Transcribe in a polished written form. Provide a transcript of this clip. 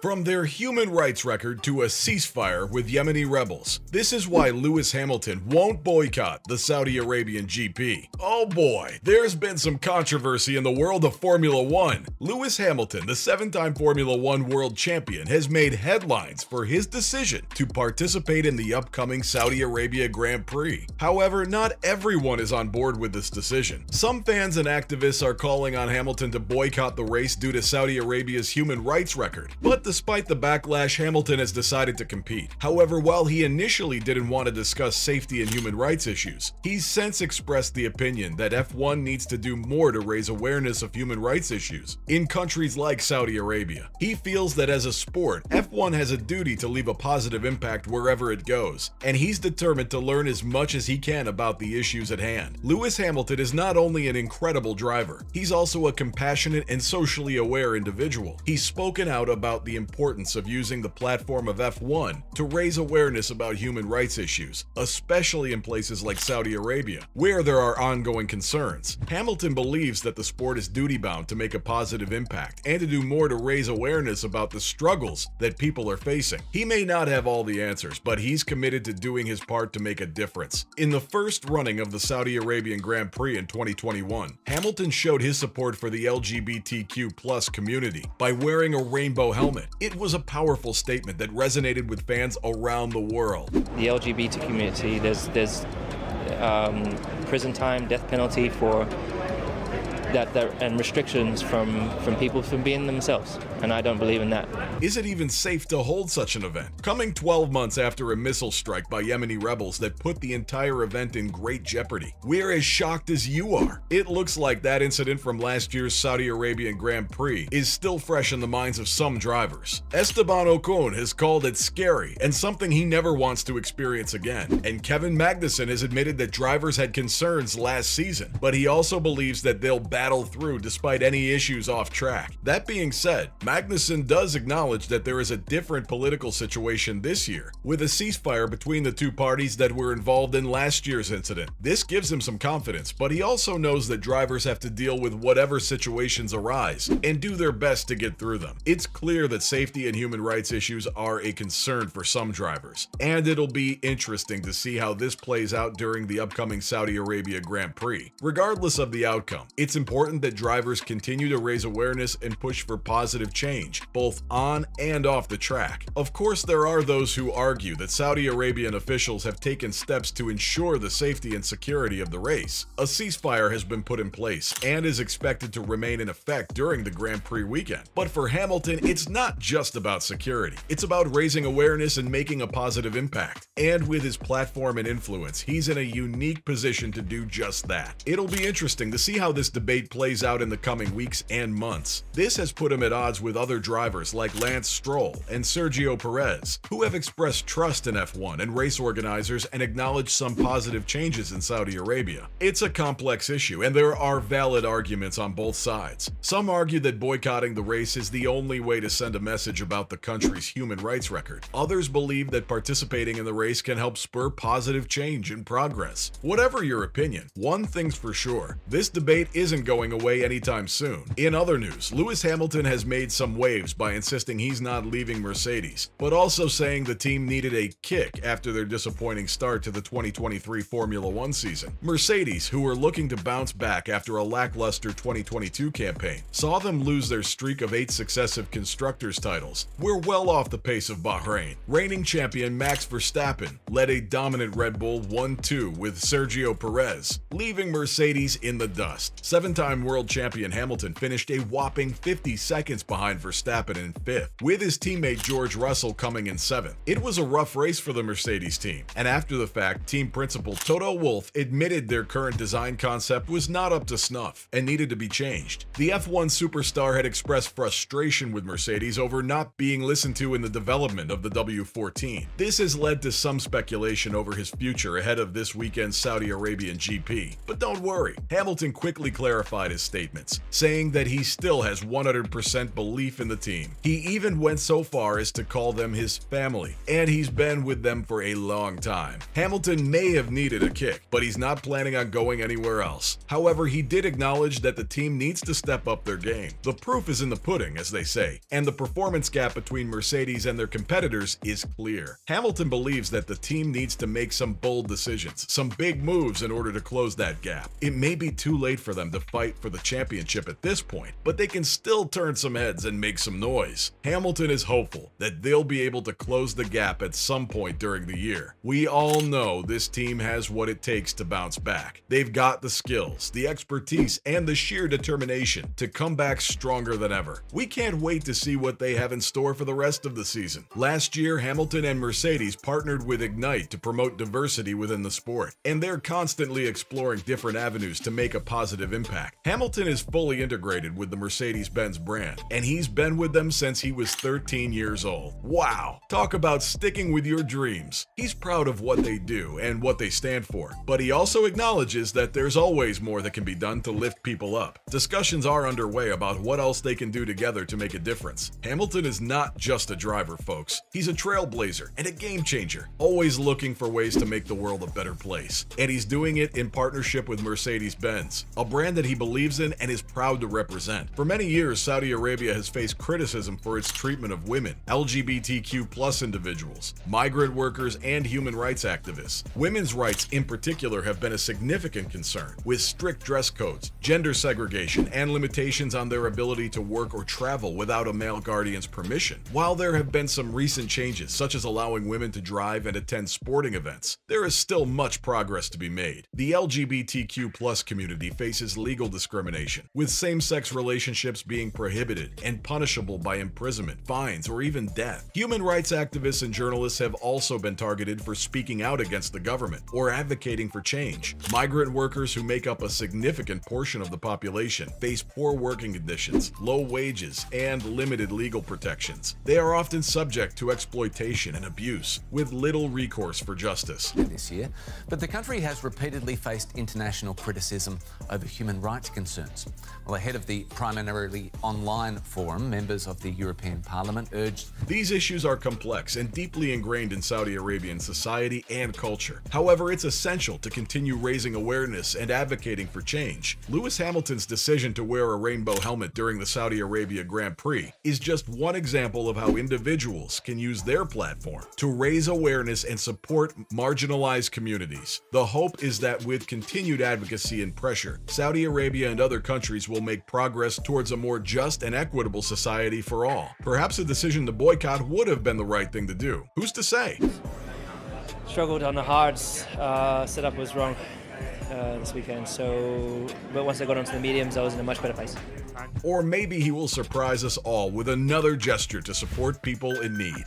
From their human rights record to a ceasefire with Yemeni rebels, this is why Lewis Hamilton won't boycott the Saudi Arabian GP. Oh boy, there's been some controversy in the world of Formula One. Lewis Hamilton, the 7-time Formula One world champion, has made headlines for his decision to participate in the upcoming Saudi Arabia Grand Prix. However, not everyone is on board with this decision. Some fans and activists are calling on Hamilton to boycott the race due to Saudi Arabia's human rights record. But despite the backlash, Hamilton has decided to compete. However, while he initially didn't want to discuss safety and human rights issues, he's since expressed the opinion that F1 needs to do more to raise awareness of human rights issues in countries like Saudi Arabia. He feels that as a sport, F1 has a duty to leave a positive impact wherever it goes, and he's determined to learn as much as he can about the issues at hand. Lewis Hamilton is not only an incredible driver, he's also a compassionate and socially aware individual. He's spoken out about the importance of using the platform of F1 to raise awareness about human rights issues, especially in places like Saudi Arabia, where there are ongoing concerns. Hamilton believes that the sport is duty-bound to make a positive impact and to do more to raise awareness about the struggles that people are facing. He may not have all the answers, but he's committed to doing his part to make a difference. In the first running of the Saudi Arabian Grand Prix in 2021, Hamilton showed his support for the LGBTQ+ community by wearing a rainbow helmet. It was a powerful statement that resonated with fans around the world. The LGBT community, there's prison time, death penalty for that and restrictions from people from being themselves, and I don't believe in that. Is it even safe to hold such an event? Coming 12 months after a missile strike by Yemeni rebels that put the entire event in great jeopardy, we're as shocked as you are. It looks like that incident from last year's Saudi Arabian Grand Prix is still fresh in the minds of some drivers. Esteban Ocon has called it scary and something he never wants to experience again. And Kevin Magnussen has admitted that drivers had concerns last season, but he also believes that they'll battle through despite any issues off track. That being said, Magnussen does acknowledge that there is a different political situation this year, with a ceasefire between the two parties that were involved in last year's incident. This gives him some confidence, but he also knows that drivers have to deal with whatever situations arise and do their best to get through them. It's clear that safety and human rights issues are a concern for some drivers, and it'll be interesting to see how this plays out during the upcoming Saudi Arabia Grand Prix. Regardless of the outcome, it's important that drivers continue to raise awareness and push for positive change, both on and off the track. Of course, there are those who argue that Saudi Arabian officials have taken steps to ensure the safety and security of the race. A ceasefire has been put in place and is expected to remain in effect during the Grand Prix weekend. But for Hamilton, it's not just about security. It's about raising awareness and making a positive impact. And with his platform and influence, he's in a unique position to do just that. It'll be interesting to see how this debate plays out in the coming weeks and months. This has put him at odds with other drivers like Lance Stroll and Sergio Perez, who have expressed trust in F1 and race organizers and acknowledged some positive changes in Saudi Arabia. It's a complex issue, and there are valid arguments on both sides. Some argue that boycotting the race is the only way to send a message about the country's human rights record. Others believe that participating in the race can help spur positive change and progress. Whatever your opinion, one thing's for sure, this debate isn't going away anytime soon. In other news, Lewis Hamilton has made some waves by insisting he's not leaving Mercedes, but also saying the team needed a kick after their disappointing start to the 2023 Formula One season. Mercedes, who were looking to bounce back after a lackluster 2022 campaign, saw them lose their streak of 8 successive constructors titles. We're well off the pace of Bahrain. Reigning champion Max Verstappen led a dominant Red Bull 1-2 with Sergio Perez, leaving Mercedes in the dust. 7-time world champion Hamilton finished a whopping 50 seconds behind Verstappen in 5th, with his teammate George Russell coming in 7th. It was a rough race for the Mercedes team, and after the fact, team principal Toto Wolff admitted their current design concept was not up to snuff and needed to be changed. The F1 superstar had expressed frustration with Mercedes over not being listened to in the development of the W14. This has led to some speculation over his future ahead of this weekend's Saudi Arabian GP. But don't worry, Hamilton quickly clarified clarified his statements, saying that he still has 100% belief in the team. He even went so far as to call them his family, and he's been with them for a long time. Hamilton may have needed a kick, but he's not planning on going anywhere else. However, he did acknowledge that the team needs to step up their game. The proof is in the pudding, as they say, and the performance gap between Mercedes and their competitors is clear. Hamilton believes that the team needs to make some bold decisions, some big moves in order to close that gap. It may be too late for them to fight for the championship at this point, but they can still turn some heads and make some noise. Hamilton is hopeful that they'll be able to close the gap at some point during the year. We all know this team has what it takes to bounce back. They've got the skills, the expertise, and the sheer determination to come back stronger than ever. We can't wait to see what they have in store for the rest of the season. Last year, Hamilton and Mercedes partnered with Ignite to promote diversity within the sport, and they're constantly exploring different avenues to make a positive impact. Hamilton is fully integrated with the Mercedes-Benz brand, and he's been with them since he was 13 years old. Wow! Talk about sticking with your dreams. He's proud of what they do and what they stand for, but he also acknowledges that there's always more that can be done to lift people up. Discussions are underway about what else they can do together to make a difference. Hamilton is not just a driver, folks. He's a trailblazer and a game changer, always looking for ways to make the world a better place. And he's doing it in partnership with Mercedes-Benz, a brand that he believes in and is proud to represent. For many years, Saudi Arabia has faced criticism for its treatment of women, LGBTQ+ individuals, migrant workers, and human rights activists. Women's rights in particular have been a significant concern, with strict dress codes, gender segregation, and limitations on their ability to work or travel without a male guardian's permission. While there have been some recent changes, such as allowing women to drive and attend sporting events, there is still much progress to be made. The LGBTQ+ community faces legal discrimination, with same-sex relationships being prohibited and punishable by imprisonment, fines, or even death. Human rights activists and journalists have also been targeted for speaking out against the government or advocating for change. Migrant workers, who make up a significant portion of the population, face poor working conditions, low wages, and limited legal protections. They are often subject to exploitation and abuse, with little recourse for justice. This year, but the country has repeatedly faced international criticism over human rights concerns. Well, ahead of the primarily online forum, members of the European Parliament urged these issues are complex and deeply ingrained in Saudi Arabian society and culture. However, it's essential to continue raising awareness and advocating for change. Lewis Hamilton's decision to wear a rainbow helmet during the Saudi Arabia Grand Prix is just one example of how individuals can use their platform to raise awareness and support marginalized communities. The hope is that with continued advocacy and pressure, Saudi Arabia and other countries will make progress towards a more just and equitable society for all. Perhaps a decision to boycott would have been the right thing to do. Who's to say? Struggled on the hards. Setup was wrong this weekend, but once I got onto the mediums, I was in a much better place. Or maybe he will surprise us all with another gesture to support people in need.